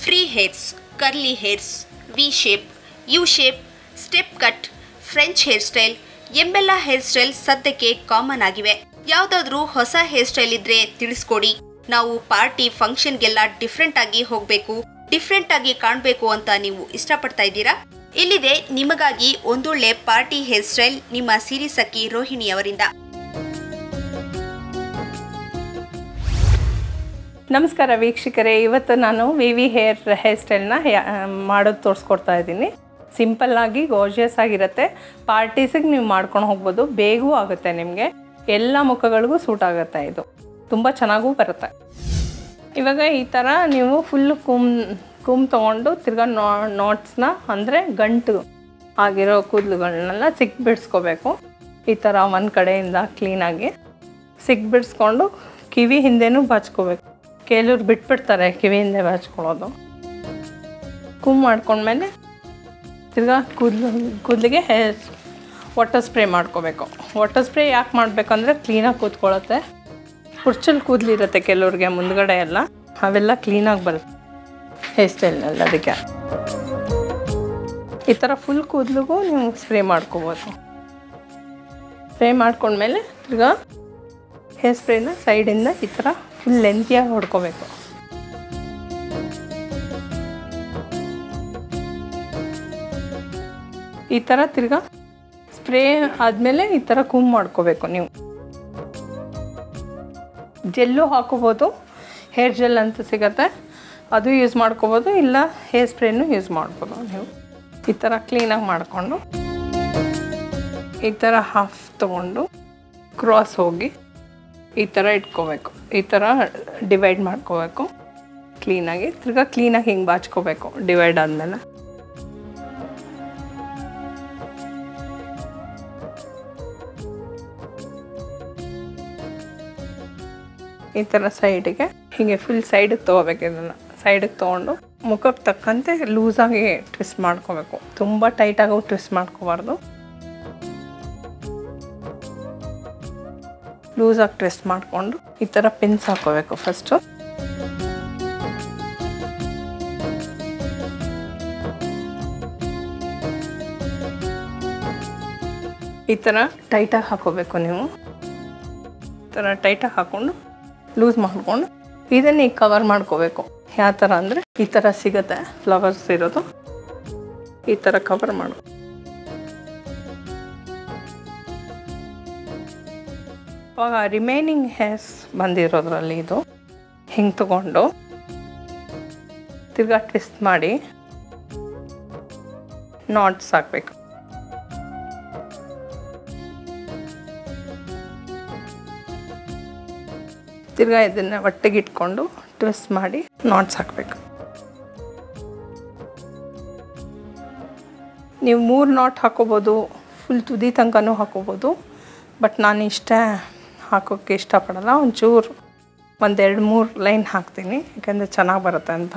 Free hairs, curly hairs, V shape, U shape, step cut, French hair style ಎಂಬೆಲ್ಲ hair style ಸದ್ಯಕ್ಕೆ common ಆಗಿವೆ. ಯಾವುದಾದ್ರೂ ಹೊಸ hair style ಇದ್ರೆ ತಿಳಿಸ್ಕೊಡಿ. ನಾವು ಪಾರ್ಟಿ ಫಂಕ್ಷನ್ಗೆಲ್ಲ ಡಿಫ್ರೆಂಟ್ ಆಗಿ ಹೋಗಬೇಕು, ಡಿಫ್ರೆಂಟ್ ಆಗಿ ಕಾಣಬೇಕು ಅಂತ ನೀವು ಇಷ್ಟಪಡ್ತಾ ಇದ್ದೀರಾ? ಇಲ್ಲಿದೆ ನಿಮಗಾಗಿ ಒಂದೊಳ್ಳೆ ಪಾರ್ಟಿ ಹೇರ್ ಸ್ಟೈಲ್ ನಿಮ್ಮ ಸಿರಿಸಖಿ ರೋಹಿಣಿ ಅವರಿಂದ. ನಮಸ್ಕಾರ ವೀಕ್ಷಕರೇ, ಇವತ್ತು ನಾನು ವಿ ಹೇರ್ ಸ್ಟೈಲ್ನ ಮಾಡೋದು ತೋರಿಸ್ಕೊಡ್ತಾ ಇದ್ದೀನಿ. ಸಿಂಪಲ್ಲಾಗಿ ಗೋರ್ಜಿಯಸ್ ಆಗಿರುತ್ತೆ. ಪಾರ್ಟೀಸಿಗೆ ನೀವು ಮಾಡ್ಕೊಂಡು ಹೋಗ್ಬೋದು, ಬೇಗವೂ ಆಗುತ್ತೆ, ನಿಮಗೆ ಎಲ್ಲ ಮುಖಗಳಿಗೂ ಸೂಟ್ ಆಗುತ್ತೆ. ಇದು ತುಂಬ ಚೆನ್ನಾಗೂ ಬರುತ್ತೆ. ಇವಾಗ ಈ ಥರ ನೀವು ಫುಲ್ಲು ಕೂಮ್ ತೊಗೊಂಡು ತಿರ್ಗಾ ನಾಟ್ಸ್ನ ಅಂದರೆ ಗಂಟು ಆಗಿರೋ ಕೂದಲುಗಳನ್ನೆಲ್ಲ ಬಿಡಿಸ್ಕೋಬೇಕು. ಈ ಥರ ಒಂದು ಕಡೆಯಿಂದ ಕ್ಲೀನಾಗಿ ಬಿಡಿಸ್ಕೊಂಡು ಕಿವಿ ಹಿಂದೆನೂ ಬಾಚ್ಕೋಬೇಕು. ಕೆಲವ್ರು ಬಿಟ್ಬಿಡ್ತಾರೆ ಕಿವಿ ಹಿಂದೆ ಬಾಚ್ಕೊಳ್ಳೋದು. ಮಾಡ್ಕೊಂಡ್ಮೇಲೆ ತಿರ್ಗಾ ಕೂದಲಿಗೆ ವಾಟರ್ ಸ್ಪ್ರೇ ಮಾಡ್ಕೋಬೇಕು. ವಾಟರ್ ಸ್ಪ್ರೇ ಯಾಕೆ ಮಾಡಬೇಕಂದ್ರೆ ಕ್ಲೀನಾಗಿ ಕೂತ್ಕೊಳ್ಳುತ್ತೆ. ಕುರ್ಚಲ್ ಕೂದಲಿರುತ್ತೆ ಕೆಲವ್ರಿಗೆ ಮುಂದ್ಗಡೆ ಎಲ್ಲ, ಅವೆಲ್ಲ ಕ್ಲೀನಾಗಿ ಬರುತ್ತೆ ಹೇರ್ ಸ್ಟೈಲ್ನಲ್ಲಿ. ಅದಕ್ಕೆ ಈ ಥರ ಫುಲ್ ಕೂದಲಿಗೂ ನೀವು ಸ್ಪ್ರೇ ಮಾಡ್ಕೋಬೋದು. ಸ್ಪ್ರೇ ಮಾಡ್ಕೊಂಡ್ಮೇಲೆ ತಿರ್ಗಾ ಹೇರ್ ಸ್ಪ್ರೇನ ಸೈಡಿಂದ ಈ ಥರ ಫುಲ್ ಲೆಂತಿಯಾಗಿ ಹೊಡ್ಕೋಬೇಕು. ಈ ಥರ ತಿರ್ಗಾ ಸ್ಪ್ರೇ ಆದಮೇಲೆ ಈ ಥರ ಮಾಡ್ಕೋಬೇಕು. ನೀವು ಜೆಲ್ಲು ಹಾಕೋಬೋದು, ಹೇರ್ ಜೆಲ್ ಅಂತ ಸಿಗುತ್ತೆ, ಅದು ಯೂಸ್ ಮಾಡ್ಕೋಬೋದು, ಇಲ್ಲ ಹೇರ್ ಸ್ಪ್ರೇನೂ ಯೂಸ್ ಮಾಡ್ಬೋದು. ನೀವು ಈ ಥರ ಕ್ಲೀನಾಗಿ ಮಾಡಿಕೊಂಡು ಈ ಥರ ಹಾಫ್ ತೊಗೊಂಡು ಕ್ರಾಸ್ ಹೋಗಿ ಈ ಥರ ಇಟ್ಕೋಬೇಕು. ಈ ಥರ ಡಿವೈಡ್ ಮಾಡ್ಕೋಬೇಕು ಕ್ಲೀನಾಗಿ. ತಿರ್ಗಾ ಕ್ಲೀನಾಗಿ ಹಿಂಗೆ ಬಾಚ್ಕೋಬೇಕು ಡಿವೈಡ್ ಆದಮೇಲೆ. ಈ ಥರ ಸೈಡಿಗೆ ಹೀಗೆ ಫುಲ್ ಸೈಡಿಗೆ ತೊಗೋಬೇಕು. ಇದನ್ನು ಸೈಡಿಗೆ ತೊಗೊಂಡು ಮುಖಕ್ಕೆ ತಕ್ಕಂತೆ ಲೂಸಾಗಿ ಟ್ವಿಸ್ಟ್ ಮಾಡ್ಕೋಬೇಕು. ತುಂಬ ಟೈಟಾಗೂ ಟ್ವಿಸ್ಟ್ ಮಾಡ್ಕೋಬಾರ್ದು, ಲೂಸಾಗಿ ಟ್ವಿಸ್ಟ್ ಮಾಡಿಕೊಂಡು ಈ ಥರ ಪಿನ್ಸ್ ಹಾಕೋಬೇಕು ಫಸ್ಟು. ಈ ಥರ ಟೈಟಾಗಿ ಹಾಕೋಬೇಕು. ನೀವು ಈ ಥರ ಟೈಟಾಗಿ ಹಾಕ್ಕೊಂಡು ಲೂಸ್ ಮಾಡಿಕೊಂಡು ಇದನ್ನು ಈಗ ಕವರ್ ಮಾಡ್ಕೋಬೇಕು. ಯಾವ ಥರ ಅಂದರೆ ಈ ಥರ ಸಿಗುತ್ತೆ ಫ್ಲವರ್ಸ್ ಇರೋದು, ಈ ಥರ ಕವರ್ ಮಾಡು. ಇವಾಗ ರಿಮೈನಿಂಗ್ ಹೇರ್ಸ್ ಬಂದಿರೋದ್ರಲ್ಲಿ ಇದು ಹಿಂಗೆ ತಗೊಂಡು ತಿರ್ಗಾ ಟ್ವಿಸ್ಟ್ ಮಾಡಿ ನಾಟ್ಸ್ ಹಾಕಬೇಕು. ತಿರ್ಗಾ ಇದನ್ನು ಒಟ್ಟಿಗೆ ಇಟ್ಕೊಂಡು ಟ್ವಿಸ್ಟ್ ಮಾಡಿ ನಾಟ್ಸ್ ಹಾಕಬೇಕು. ನೀವು 3 ನಾಟ್ ಹಾಕೋಬೋದು, ಫುಲ್ ತುದಿ ತನಕನೂ ಹಾಕೋಬೋದು. ಬಟ್ ನಾನು ಹಾಕೋಕ್ಕೆ ಇಷ್ಟಪಡಲ್ಲ. ಒಂಚೂರು 1-2-3 ಲೈನ್ ಹಾಕ್ತೀನಿ, ಯಾಕೆಂದರೆ ಚೆನ್ನಾಗಿ ಬರುತ್ತೆ ಅಂತ.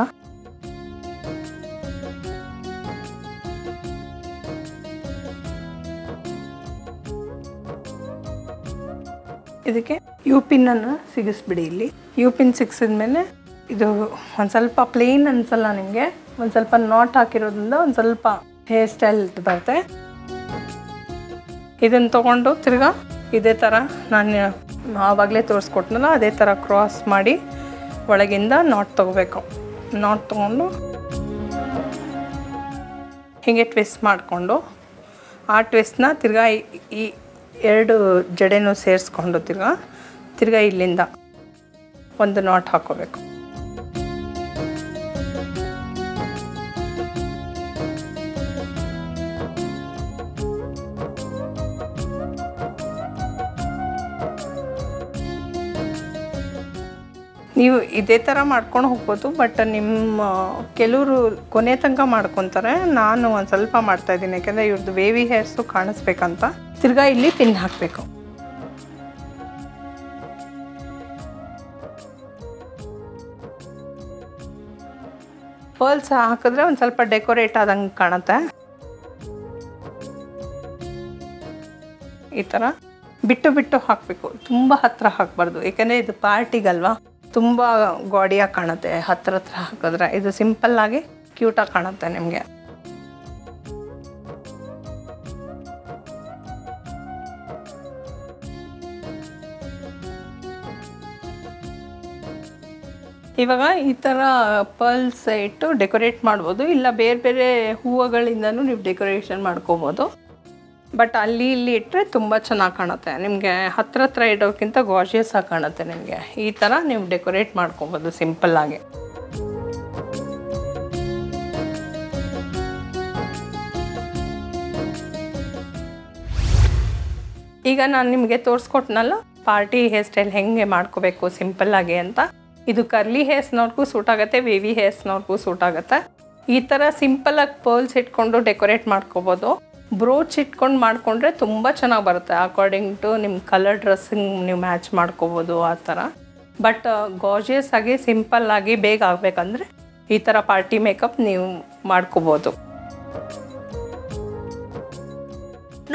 ಇದಕ್ಕೆ ಯು ಪಿನ್ನನ್ನು ಸಿಗಿಸ್ಬಿಡಿ. ಇಲ್ಲಿ ಯು ಪಿನ್ ಸಿಗಿಸಿದ್ಮೇಲೆ ಇದು ಒಂದು ಸ್ವಲ್ಪ ಪ್ಲೇನ್ ಅನಿಸಲ್ಲ ನಿಮಗೆ, ಒಂದು ಸ್ವಲ್ಪ ನಾಟ್ ಹಾಕಿರೋದ್ರಿಂದ ಒಂದು ಸ್ವಲ್ಪ ಹೇರ್ ಸ್ಟೈಲ್ ಬರುತ್ತೆ. ಇದನ್ನು ತೊಗೊಂಡು ತಿರ್ಗಾ ಇದೇ ಥರ ನಾನು ಆವಾಗಲೇ ತೋರಿಸ್ಕೊಟ್ನಲ್ಲ ಅದೇ ಥರ ಕ್ರಾಸ್ ಮಾಡಿ ಒಳಗಿಂದ ನಾಟ್ ತೊಗೋಬೇಕು. ನಾಟ್ ತೊಗೊಂಡು ಹೀಗೆ ಟ್ವಿಸ್ಟ್ ಮಾಡಿಕೊಂಡು ಆ ಟ್ವಿಸ್ಟ್ನ ತಿರ್ಗಾ ಈ 2 ಜಡೆನೂ ಸೇರಿಸ್ಕೊಂಡು ತಿರ್ಗಾ ಇಲ್ಲಿಂದ ಒಂದು ನಾಟ್ ಹಾಕೋಬೇಕು. ನೀವು ಇದೇ ಥರ ಮಾಡ್ಕೊಂಡು ಹೋಗ್ಬೋದು. ಬಟ್ ಕೆಲವರು ಕೊನೆ ತನಕ ಮಾಡ್ಕೊತಾರೆ. ನಾನು ಒಂದು ಸ್ವಲ್ಪ ಮಾಡ್ತಾಯಿದ್ದೀನಿ, ಯಾಕೆಂದರೆ ಇವ್ರದ್ದು ವೇವಿ ಹೇರ್ಸು ಕಾಣಿಸ್ಬೇಕಂತ. ತಿರ್ಗಾ ಇಲ್ಲಿ ಪಿನ್ ಹಾಕಬೇಕು. ಪರ್ಲ್ಸ್ ಹಾಕಿದ್ರೆ ಒಂದು ಸ್ವಲ್ಪ ಡೆಕೋರೇಟ್ ಆದಂಗೆ ಕಾಣುತ್ತೆ. ಈ ಥರ ಬಿಟ್ಟು ಬಿಟ್ಟು ಹಾಕಬೇಕು, ತುಂಬ ಹತ್ತಿರ ಹಾಕಬಾರ್ದು, ಏಕೆಂದರೆ ಇದು ಪಾರ್ಟಿಗಲ್ವಾ, ತುಂಬ ಗಾಡಿಯಾಗಿ ಕಾಣುತ್ತೆ ಹತ್ರ ಹಾಕಿದ್ರೆ. ಇದು ಸಿಂಪಲ್ಲಾಗಿ ಕ್ಯೂಟಾಗಿ ಕಾಣುತ್ತೆ ನಿಮಗೆ. ಇವಾಗ ಈ ಥರ ಪರ್ಲ್ಸ್ ಇಟ್ಟು ಡೆಕೋರೇಟ್ ಮಾಡ್ಬೋದು, ಇಲ್ಲ ಬೇರೆ ಬೇರೆ ಹೂವುಗಳಿಂದನೂ ನೀವು ಡೆಕೋರೇಷನ್ ಮಾಡ್ಕೋಬೋದು. ಬಟ್ ಅಲ್ಲಿ ಇಲ್ಲಿ ಇಟ್ಟರೆ ತುಂಬ ಚೆನ್ನಾಗಿ ಕಾಣುತ್ತೆ ನಿಮಗೆ. ಹತ್ರ ಇಡೋಕ್ಕಿಂತ ಗಾರ್ಜಿಯಸ್ ಆಗಿ ಕಾಣುತ್ತೆ ನಿಮಗೆ. ಈ ಥರ ನೀವು ಡೆಕೋರೇಟ್ ಮಾಡ್ಕೋಬೋದು ಸಿಂಪಲ್ಲಾಗಿ. ಈಗ ನಾನು ನಿಮಗೆ ತೋರಿಸ್ಕೊಟ್ನಲ್ಲ ಪಾರ್ಟಿ ಹೇರ್ ಸ್ಟೈಲ್ ಹೆಂಗೆ ಮಾಡ್ಕೋಬೇಕು ಸಿಂಪಲ್ಲಾಗಿ ಅಂತ. ಇದು ಕರ್ಲಿ ಹೇರ್ಸ್ನವ್ರಿಗೂ ಸೂಟ್ ಆಗುತ್ತೆ, ವೇವಿ ಹೇರ್ಸ್ನವ್ರಿಗೂ ಸೂಟ್ ಆಗುತ್ತೆ. ಈ ಥರ ಸಿಂಪಲಾಗಿ ಪರ್ಲ್ಸ್ ಇಟ್ಕೊಂಡು ಡೆಕೋರೇಟ್ ಮಾಡ್ಕೋಬೋದು. ಬ್ರೋಚ್ ಇಟ್ಕೊಂಡು ಮಾಡಿಕೊಂಡ್ರೆ ತುಂಬ ಚೆನ್ನಾಗಿ ಬರುತ್ತೆ. ಅಕಾರ್ಡಿಂಗ್ ಟು ನಿಮ್ಮ ಕಲರ್ ಡ್ರೆಸ್ಸಿಂಗ್ ನೀವು ಮ್ಯಾಚ್ ಮಾಡ್ಕೋಬೋದು ಆ ಥರ. ಬಟ್ ಗಾರ್ಜಿಯಸ್ ಆಗಿ ಸಿಂಪಲ್ಲಾಗಿ ಬೇಗ ಆಗಬೇಕಂದ್ರೆ ಈ ಥರ ಪಾರ್ಟಿ ಮೇಕಪ್ ನೀವು ಮಾಡ್ಕೋಬೋದು.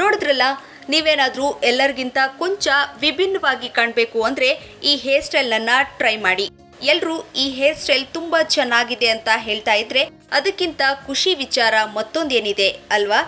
ನೋಡಿದ್ರಲ್ಲ, ನೀವೇನಾದರೂ ಎಲ್ಲರಿಗಿಂತ ಕೊಂಚ ವಿಭಿನ್ನವಾಗಿ ಕಾಣಬೇಕು ಅಂದರೆ ಈ ಹೇರ್ ಸ್ಟೈಲನ್ನು ಟ್ರೈ ಮಾಡಿ. ಎಲ್ಲರೂ ಈ ಹೇರ್ ಸ್ಟೈಲ್ ತುಂಬ ಚೆನ್ನಾಗಿದೆ ಅಂತ ಹೇಳ್ತಾ ಇದ್ರೆ ಅದಕ್ಕಿಂತ ಖುಷಿ ವಿಚಾರ ಮತ್ತೊಂದೇನಿದೆ ಅಲ್ವಾ?